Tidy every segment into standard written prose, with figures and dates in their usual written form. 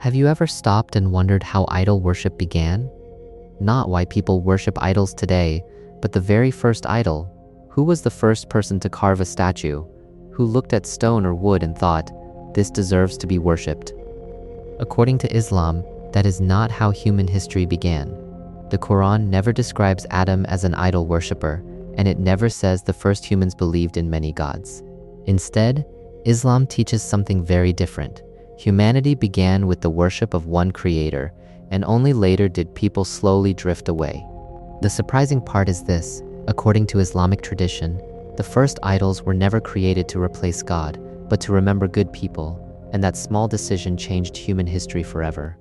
Have you ever stopped and wondered how idol worship began? Not why people worship idols today, but the very first idol. Who was the first person to carve a statue? Who looked at stone or wood and thought, "This deserves to be worshipped"? According to Islam, that is not how human history began. The Quran never describes Adam as an idol worshipper, and it never says the first humans believed in many gods. Instead, Islam teaches something very different. Humanity began with the worship of one creator, and only later did people slowly drift away. The surprising part is this: according to Islamic tradition, the first idols were never created to replace God, but to remember good people, and that small decision changed human history forever.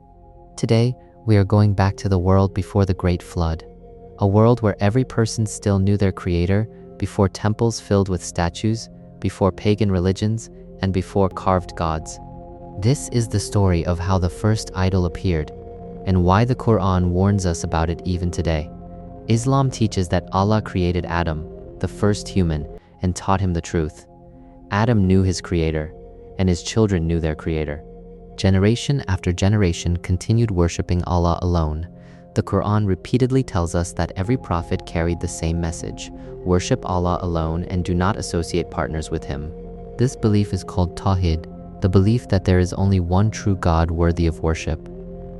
Today, we are going back to the world before the Great Flood, a world where every person still knew their creator, before temples filled with statues, before pagan religions, and before carved gods. This is the story of how the first idol appeared, and why the Quran warns us about it even today. Islam teaches that Allah created Adam, the first human, and taught him the truth. Adam knew his creator, and his children knew their creator. Generation after generation continued worshipping Allah alone. The Quran repeatedly tells us that every prophet carried the same message: worship Allah alone and do not associate partners with him. This belief is called Tawhid, the belief that there is only one true God worthy of worship.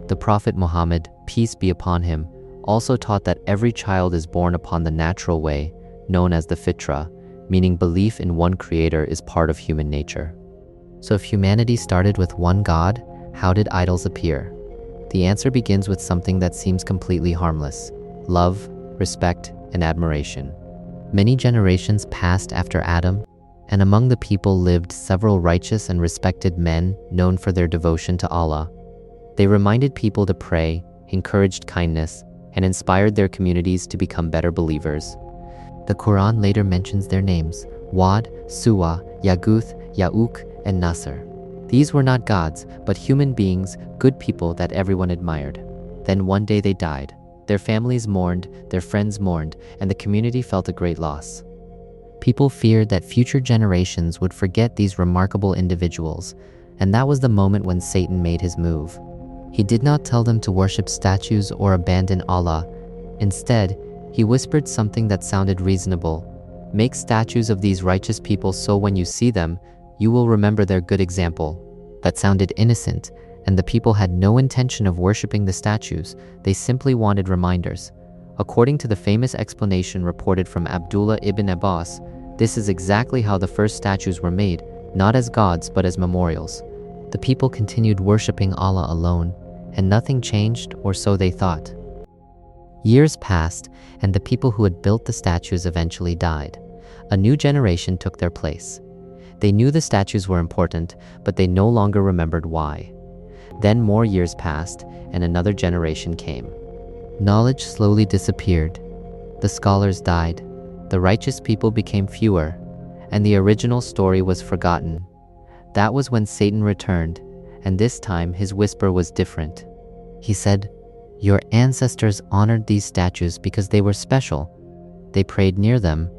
The Prophet Muhammad, peace be upon him, also taught that every child is born upon the natural way, known as the Fitra, meaning belief in one creator is part of human nature. So if humanity started with one God, how did idols appear? The answer begins with something that seems completely harmless: love, respect, and admiration. Many generations passed after Adam, and among the people lived several righteous and respected men known for their devotion to Allah. They reminded people to pray, encouraged kindness, and inspired their communities to become better believers. The Quran later mentions their names: Wad, Suwa, Yaguth, Yauk, and Nasr. These were not gods, but human beings, good people that everyone admired. Then one day they died. Their families mourned, their friends mourned, and the community felt a great loss. People feared that future generations would forget these remarkable individuals, and that was the moment when Satan made his move. He did not tell them to worship statues or abandon Allah. Instead, he whispered something that sounded reasonable: make statues of these righteous people so when you see them, you will remember their good example. That sounded innocent, and the people had no intention of worshiping the statues. They simply wanted reminders. According to the famous explanation reported from Abdullah ibn Abbas, this is exactly how the first statues were made, not as gods but as memorials. The people continued worshiping Allah alone, and nothing changed, or so they thought. Years passed, and the people who had built the statues eventually died. A new generation took their place. They knew the statues were important, but they no longer remembered why. Then more years passed, and another generation came. Knowledge slowly disappeared. The scholars died. The righteous people became fewer, and the original story was forgotten. That was when Satan returned, and this time his whisper was different. He said, "Your ancestors honored these statues because they were special. They prayed near them.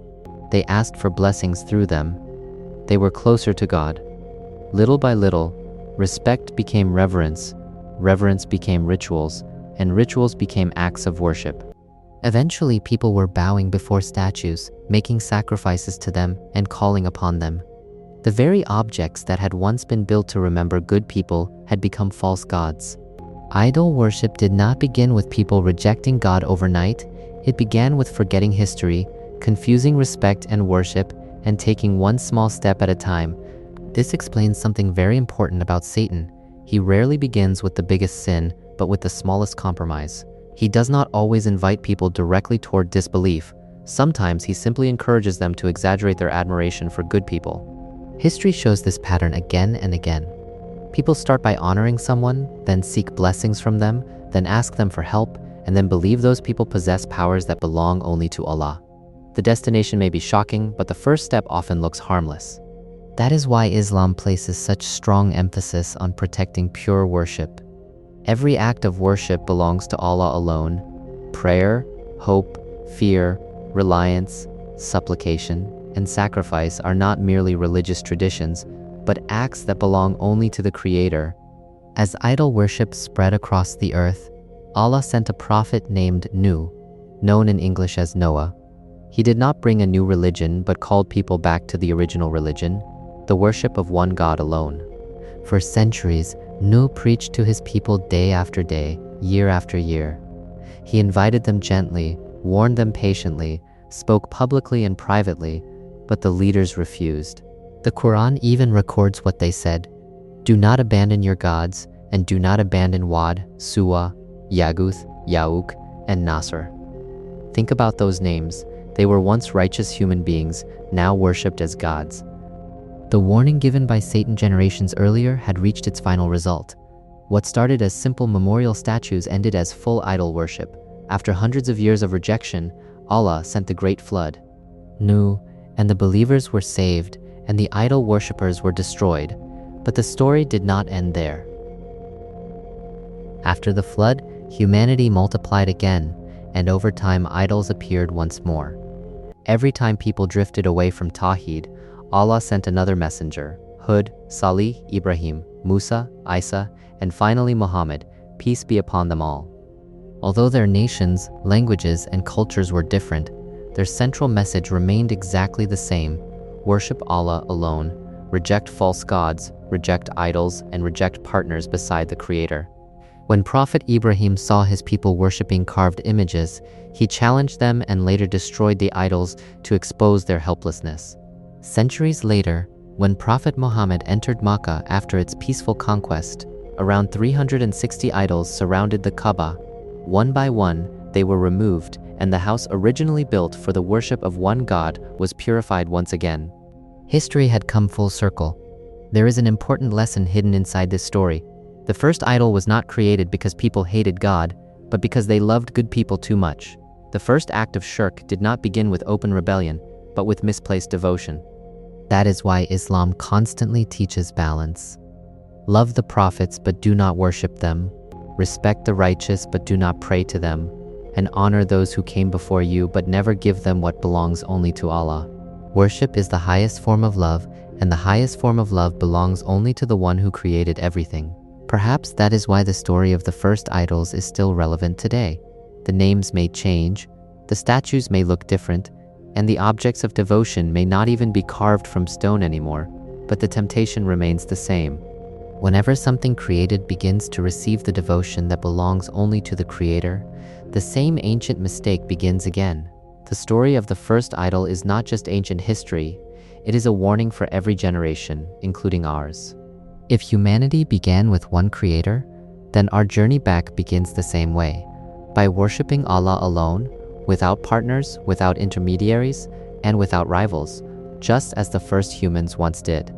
They asked for blessings through them. They were closer to God. Little by little, respect became reverence, reverence became rituals, and rituals became acts of worship." Eventually, people were bowing before statues, making sacrifices to them, and calling upon them. The very objects that had once been built to remember good people had become false gods. Idol worship did not begin with people rejecting God overnight. It began with forgetting history, confusing respect and worship, and taking one small step at a time. This explains something very important about Satan. He rarely begins with the biggest sin, but with the smallest compromise. He does not always invite people directly toward disbelief. Sometimes he simply encourages them to exaggerate their admiration for good people. History shows this pattern again and again. People start by honoring someone, then seek blessings from them, then ask them for help, and then believe those people possess powers that belong only to Allah. The destination may be shocking, but the first step often looks harmless. That is why Islam places such strong emphasis on protecting pure worship. Every act of worship belongs to Allah alone. Prayer, hope, fear, reliance, supplication, and sacrifice are not merely religious traditions, but acts that belong only to the Creator. As idol worship spread across the earth, Allah sent a prophet named Nuh, known in English as Noah. He did not bring a new religion but called people back to the original religion, the worship of one God alone. For centuries, Nuh preached to his people day after day, year after year. He invited them gently, warned them patiently, spoke publicly and privately, but the leaders refused. The Quran even records what they said: "Do not abandon your gods, and do not abandon Wad, Suwa, Yaguth, Yauk, and Nasr." Think about those names. They were once righteous human beings, now worshipped as gods. The warning given by Satan generations earlier had reached its final result. What started as simple memorial statues ended as full idol worship. After hundreds of years of rejection, Allah sent the Great Flood. Nuh and the believers were saved, and the idol worshippers were destroyed. But the story did not end there. After the flood, humanity multiplied again, and over time idols appeared once more. Every time people drifted away from Tawhid, Allah sent another messenger: Hud, Salih, Ibrahim, Musa, Isa, and finally Muhammad, peace be upon them all. Although their nations, languages, and cultures were different, their central message remained exactly the same: worship Allah alone, reject false gods, reject idols, and reject partners beside the Creator. When Prophet Ibrahim saw his people worshipping carved images, he challenged them and later destroyed the idols to expose their helplessness. Centuries later, when Prophet Muhammad entered Makkah after its peaceful conquest, around 360 idols surrounded the Kaaba. One by one, they were removed, and the house originally built for the worship of one God was purified once again. History had come full circle. There is an important lesson hidden inside this story. The first idol was not created because people hated God, but because they loved good people too much. The first act of shirk did not begin with open rebellion, but with misplaced devotion. That is why Islam constantly teaches balance. Love the prophets, but do not worship them. Respect the righteous, but do not pray to them. And honor those who came before you, but never give them what belongs only to Allah. Worship is the highest form of love, and the highest form of love belongs only to the one who created everything. Perhaps that is why the story of the first idols is still relevant today. The names may change, the statues may look different, and the objects of devotion may not even be carved from stone anymore, but the temptation remains the same. Whenever something created begins to receive the devotion that belongs only to the Creator, the same ancient mistake begins again. The story of the first idol is not just ancient history, it is a warning for every generation, including ours. If humanity began with one Creator, then our journey back begins the same way, by worshiping Allah alone, without partners, without intermediaries, and without rivals, just as the first humans once did.